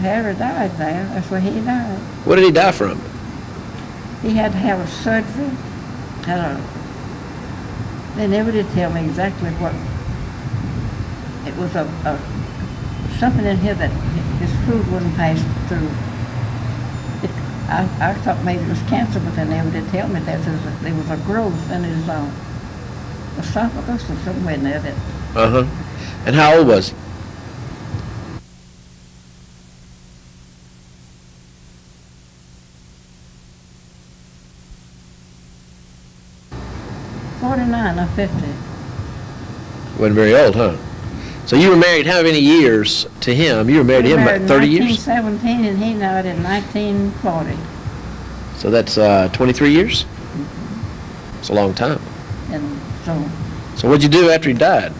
Harry died there. That's where he died. What did he die from? He had to have a surgery. They never did tell me exactly what. It was something in here that his food wouldn't pass through. I thought maybe it was cancer, but they never did tell me that. There was a growth in his esophagus or somewhere in there that. Uh-huh. And how old was he? '49 or '50. Wasn't very old, huh? So you were married how many years to him? You were married to him about 30 years? 1917, and he died in 1940. So that's 23 years? It's a long time. And so what'd you do after he died?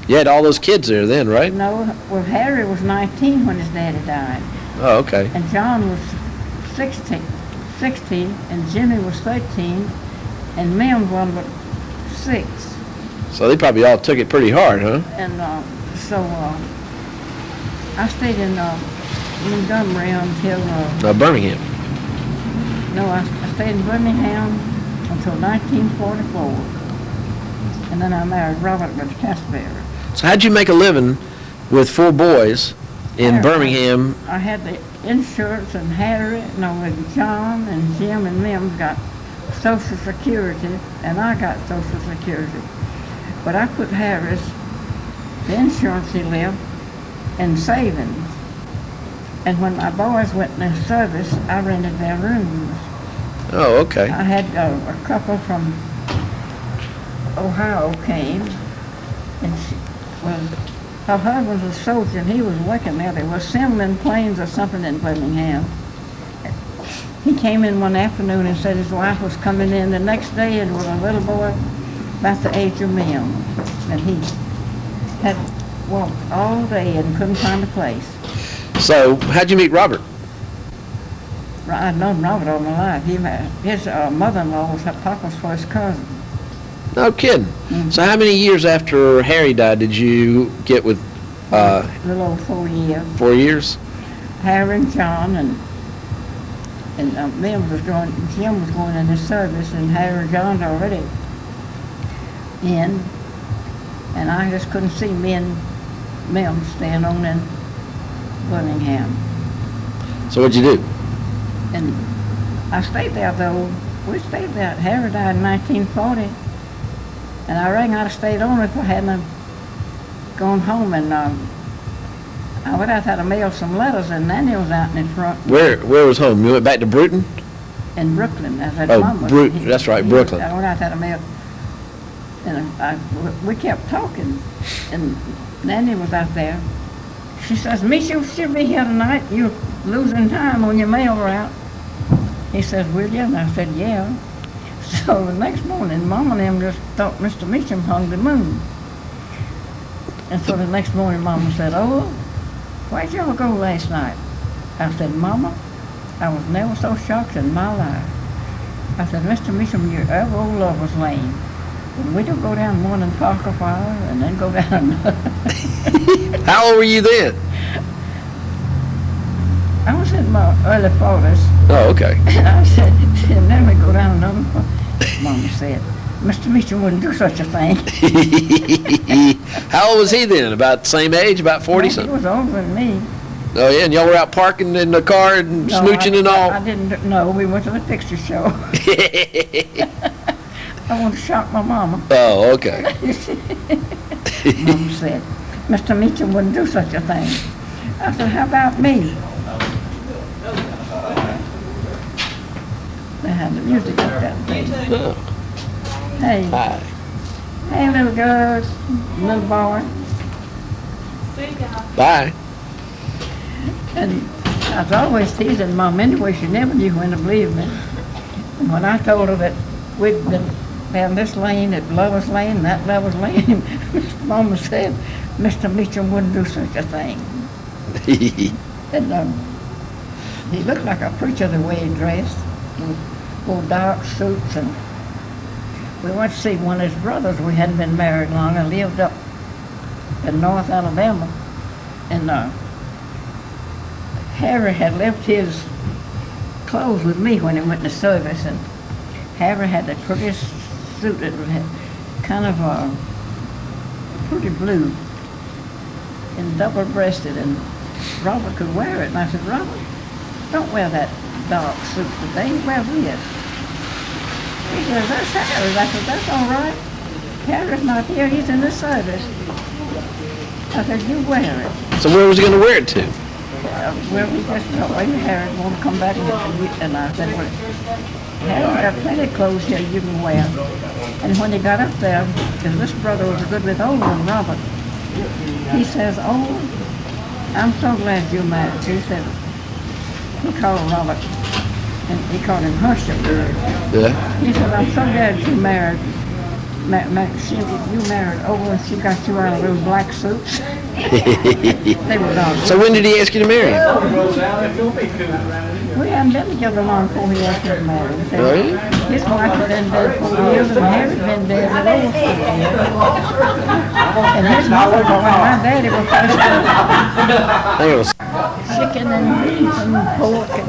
You had all those kids there then, right? No, well, Harry was 19 when his daddy died. Oh, okay. And John was 16, and Jimmy was 13, and Mem was 6. So they probably all took it pretty hard, huh? And so I stayed in Montgomery until... Birmingham. No, I stayed in Birmingham until 1944. And then I married Robert with Casper. So how'd you make a living with 4 boys in Birmingham? I had the insurance, and John and Jim and Mem got Social Security, and I got Social Security. But I put Harris, the insurance he left, in savings. And when my boys went in their service, I rented their rooms. Oh, okay. I had a couple from Ohio came, and her husband was a soldier, and he was working there. They were assembling planes or something in Birmingham. He came in one afternoon and said his wife was coming in the next day, and with a little boy about the age of Mem, and he had walked all day and couldn't find a place. So how'd you meet Robert? I'd known Robert all my life. His mother-in-law was her papa's first cousin. No kidding. Mm-hmm. So how many years after Harry died did you get with? A little over 4 years. 4 years. Harry and John and Jim was going in his service, and Harry and John's already in, and I just couldn't see me and Mem staying on in Birmingham. So what'd you do? And I stayed there though. We stayed there. Harry died in 1940, and I reckon I'd have stayed on if I hadn't gone home. And I would have had to mail some letters, and Nanny was out in the front. Where was home? You went back to Bruton? In Brooklyn. Bruton. That's right, Brooklyn. I would have had to mail. And we kept talking, and Nanny was out there. She says, "Misha should be here tonight. You're losing time on your mail route." He says, "Will you?" And I said, "Yeah." So the next morning, Mom and them just thought Mr. Meacham hung the moon. And so the next morning, Mama said, "Oh, where'd y'all go last night?" I said, "Mama, I was never so shocked in my life." I said, "Mr. Meacham, your old love was lame. And we don't go down one and talk a while, and then go down another." How old were you then? I was in my early 40s. Oh, okay. And I said, and then we go down another one. Mama said, "Mr. Meacham wouldn't do such a thing." How old was he then? About the same age? About 40 something? He was older than me. Oh, yeah, and y'all were out parking in the car and smooching and all? I didn't know. We went to the picture show. I want to shock my mama. Oh, okay. Mama said, "Mr. Meacham wouldn't do such a thing." I said, "How about me?" They had the music up that day. Oh. Hey. Hi. Hey, little girls, little boy. Bye. And I was always teasing Mom anyway. She never knew when to believe me. And when I told her that we'd been down this lane at Lover's Lane, that Lover's Lane, Mama said, "Mr. Meacham wouldn't do such a thing." And he looked like a preacher the way he dressed, with dark suits. And we went to see one of his brothers. We hadn't been married long. I lived up in North Alabama, and Harry had left his clothes with me when he went to service, and Harry had the prettiest suit that was kind of pretty blue and double-breasted, and Robert could wear it. And I said, Robert, don't wear that dark suit today, wear this. He says, that's Harry's. I said, that's all right. Harry's not here, he's in the service. I said, you wear it. So where was he going to wear it to? Well, we just thought, maybe Harry won't come back, and I said, well, Harry's got plenty of clothes here you can wear. And when he got up there, because this brother was a good bit older than Robert, he says, oh, I'm so glad you married. He said, he called Robert, and he called him Herschel. Yeah. He said, I'm so glad you married. You married over and she got you out of those black suits. They were dogs. So when did he ask you to marry him? We hadn't been together long before he asked me to marry him. Really? His wife had been dead 4 years and Harry'd been dead for over 4 years. And his mother and my daddy were first I think it was. chicken and beef and pork and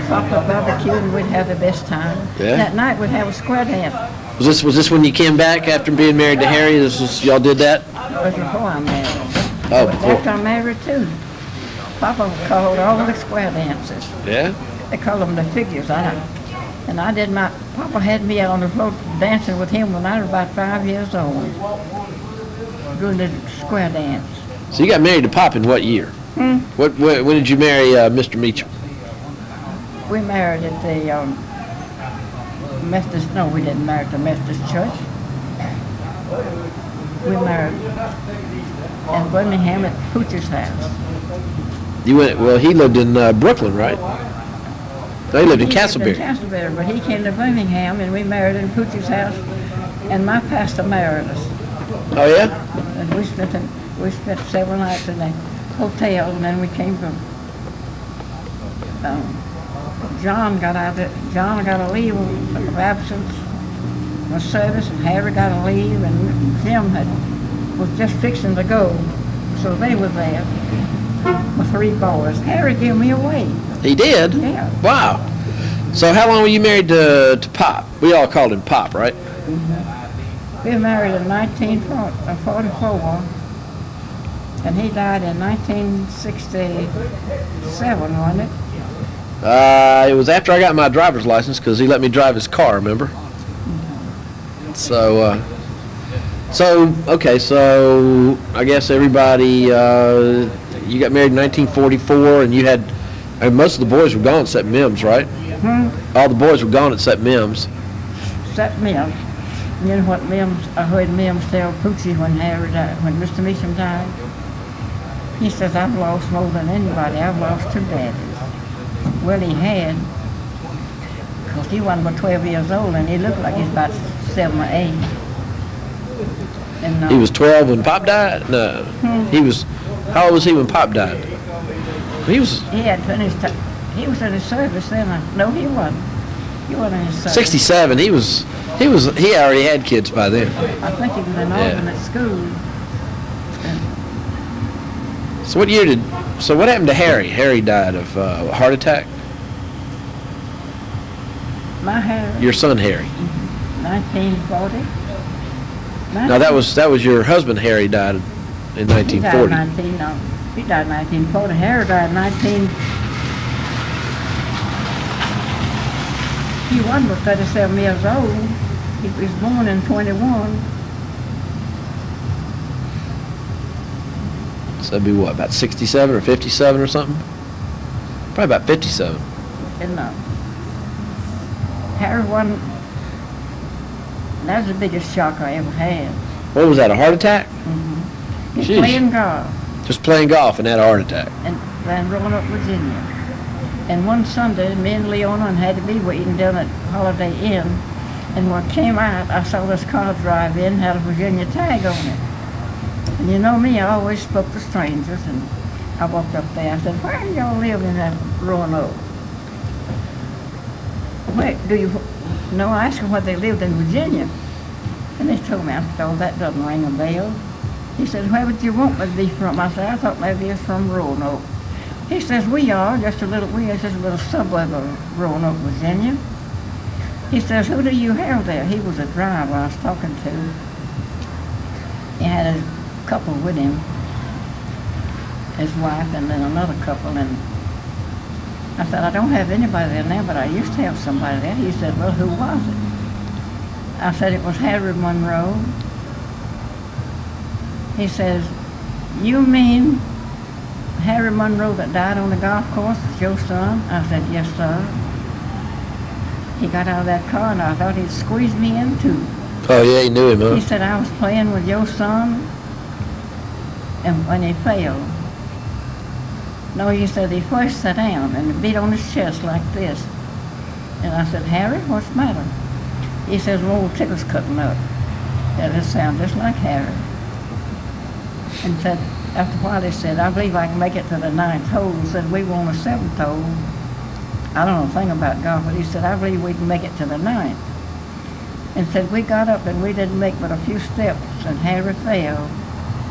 chocolate barbecue, and we'd have the best time. Yeah. That night we'd have a square dance. Was this when you came back after being married to Harry? Y'all did that? It was before I married him. Oh, But before. after I married too. Papa called all the square dances. Yeah? They call them the figures. And I did my, Papa had me out on the floor dancing with him when I was about 5 years old, doing the square dance. So you got married to Pop in what year? When did you marry Mr. Meacham? We married at the Methodist, no, we didn't marry at the Methodist church. We married in Birmingham at Pooch's house. You went. Well, he lived in Brooklyn, right? No, he lived in Castleberry. He lived in Castleberry, but he came to Birmingham, and we married in Pooch's house, and my pastor married us. Oh yeah. And we spent several nights in the hotel, and then we came from. John got a leave of absence from service, and Harry got a leave, and Jim was just fixing to go, so they were there with 3 boys. Harry gave me away. He did? Yeah. Wow. So how long were you married to Pop? We all called him Pop, right? Mm-hmm. We were married in 1944, and he died in 1967, wasn't it? It was after I got my driver's license because he let me drive his car, remember? Mm-hmm. So okay, so I guess everybody, you got married in 1944, and you had, most of the boys were gone except Mims, right? All the boys were gone except Mims. Except Mims. You know what I heard Mims tell Poochie when Harry died, when Mr. Meacham died? He says, I've lost more than anybody. I've lost 2 daddies. Well, he had, because he wasn't but 12 years old, and he looked like he's about 7 or 8. And, He was 12 when Pop died? No. He was, how old was he when Pop died? He was... He had finished, he was in his service then. No, he wasn't. He wasn't in his service. 67. He already had kids by then. I think he was in alternate school. So what happened to Harry? Harry died of a heart attack? My Harry. Your son Harry. 1940. No, that was your husband Harry died in 1940. He died in 1940. Harry died in 19... He wasn't but 37 years old. He was born in 21. So that'd be what, about 67 or 57 or something? Probably about 57. And Harry wasn't... That was the biggest shock I ever had. What was that, a heart attack? Mm-hmm. He's Jeez. playing golf. Just playing golf and had a heart attack. And ran Roanoke, Virginia. And one Sunday, me and Leona had to be waiting down at Holiday Inn. And when I came out, I saw this car drive in, had a Virginia tag on it. And you know me, I always spoke to strangers. And I walked up there. I said, where do y'all live in that Roanoke? Where do you... No, I asked them where they lived in Virginia. And they told me, I said, oh, that doesn't ring a bell. He said, where would you want me to be from? I said, I thought maybe it's from Roanoke. He says, we are, just a little, we are just a little suburb of Roanoke, Virginia. He says, who do you have there? He was a driver I was talking to. He had a couple with him, his wife, and then another couple. And I said, I don't have anybody there now, but I used to have somebody there. He said, well, who was it? I said, it was Harry Monroe. He says, you mean Harry Monroe that died on the golf course is your son? I said, yes, sir. He got out of that car and I thought he'd squeeze me in too. Oh, yeah, you knew him, huh? He said, I was playing with your son, and when he fell. No, he said he first sat down and beat on his chest like this. And I said, Harry, what's the matter? He says, well, old tickle's cutting up. That just sounded just like Harry. And said, after a while, he said, I believe I can make it to the 9th hole. And said, we won the 7th hole. I don't know a thing about golf, but he said, I believe we can make it to the 9th. And said, we got up and we didn't make but a few steps, and Harry fell.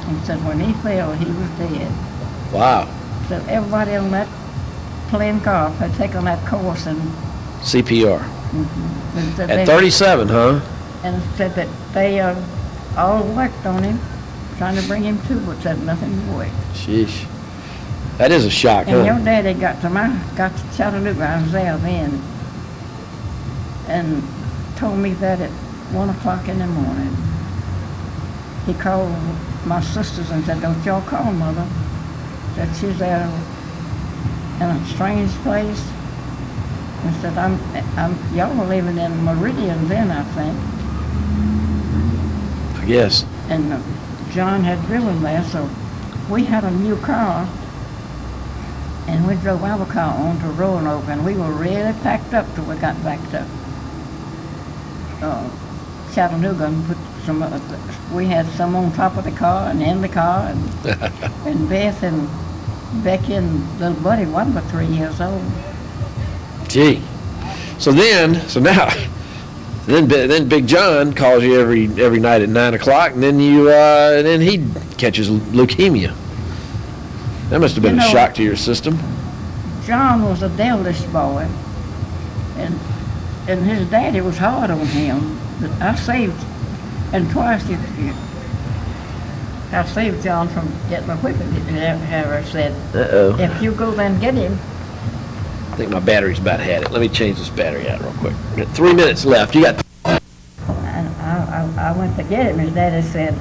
And said, when he fell, he was dead. Wow. So everybody on that playing golf had taken that course and CPR. and said At 37, huh? and said that they all worked on him, trying to bring him to, but said nothing worked. Sheesh. That is a shock, And huh? your daddy got to Chattanooga. I was there then, and told me that at 1 o'clock in the morning. He called my sisters and said, don't y'all call Mother. Said she's there in a strange place. And said, y'all were living in Meridian then, I think. I guess. And John had driven there, so we had a new car. And we drove our car on to Roanoke, and we were really packed up till we got back to Chattanooga and put some. We had some on top of the car and in the car, and and Beth and Becky and little Buddy wasn't but 3 years old. Gee. So now, then Big John calls you every night at 9 o'clock, and then then he catches leukemia. That must have been a shock to your system. John was a eldest boy, and his daddy was hard on him. But I saved, and twice I saved John from getting a whipping. Harry said, Uh-oh. if you go then get him. I think my battery's about had it. Let me change this battery out real quick. We got 3 minutes left. You got. And I went to get him. His daddy said,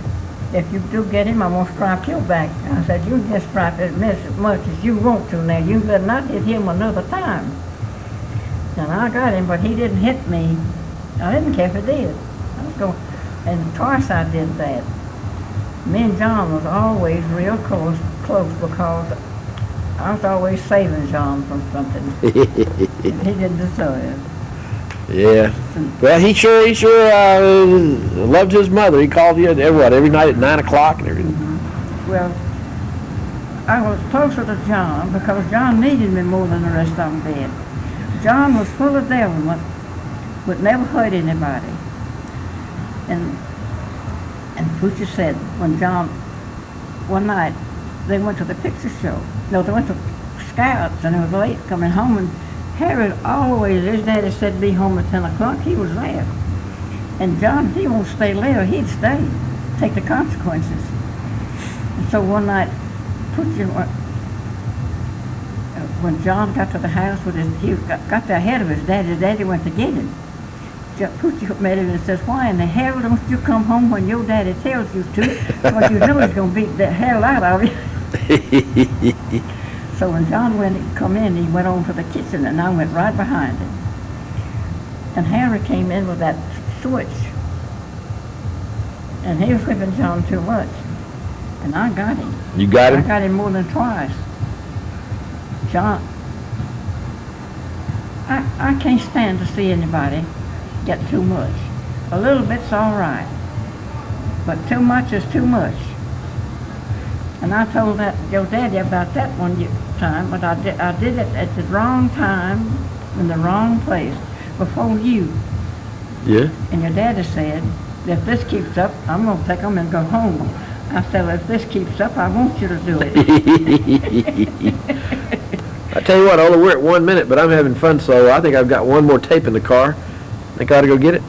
if you do get him, I'm going to strike your back. I said, you can just strike as much as you want to now. You better not hit him another time. And I got him, but he didn't hit me. I didn't care if he did. I was going, and twice I did that. Me and John was always real close because I was always saving John from something. And he didn't deserve it. Yeah. Well, he sure loved his mother. He called you every night at 9 o'clock and everything. Mm-hmm. Well, I was closer to John because John needed me more than the rest of them did. John was full of devilment, would never hurt anybody. And Poochie said when John, one night, they went to the picture show. No, they went to Scouts, and it was late coming home, and Harry always, his daddy said be home at 10 o'clock, he was there. And John, he won't stay later, he'd stay, take the consequences. And so one night, when John got to the house, he got there ahead of his daddy went to get him. Poochie met him and says, why in the hell don't you come home when your daddy tells you to? Because you know he's going to beat the hell out of you. So when John come in, he went on to the kitchen, and I went right behind him. And Harry came in with that switch, and he was whipping John too much. And I got him. You got him? I got him more than twice. John, I can't stand to see anybody get too much. A little bit's all right, but too much is too much. And I told your daddy about that one time, but I did it at the wrong time, in the wrong place, before you. Yeah. And your daddy said, if this keeps up, I'm going to take them and go home. I said, if this keeps up, I want you to do it. I tell you what, Ola, we're at 1 minute, but I'm having fun, so I think I've got one more tape in the car. Think I ought to go get it?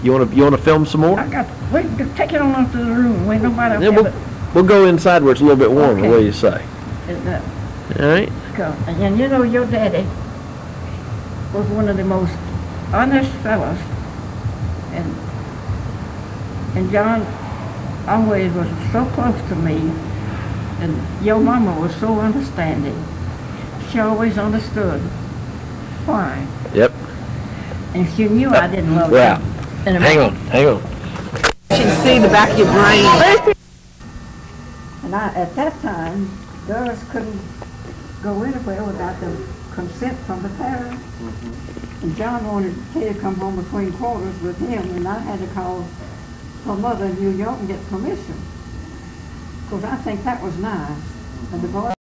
You wanna film some more? We can take it on up to the room. Ain't nobody Yeah, else we'll go inside where it's a little bit warmer. Okay. What do you say? All right. And you know, your daddy was one of the most honest fellows, and John always was so close to me, and your mama was so understanding. She always understood why, Yep. and she knew I didn't love Well, her. hang on. She can see the back of your brain. And at that time, girls couldn't go anywhere without the consent from the parents. And John wanted Kay to come home between quarters with him, and I had to call her mother in New York and get permission. Because I think that was nice. And the boy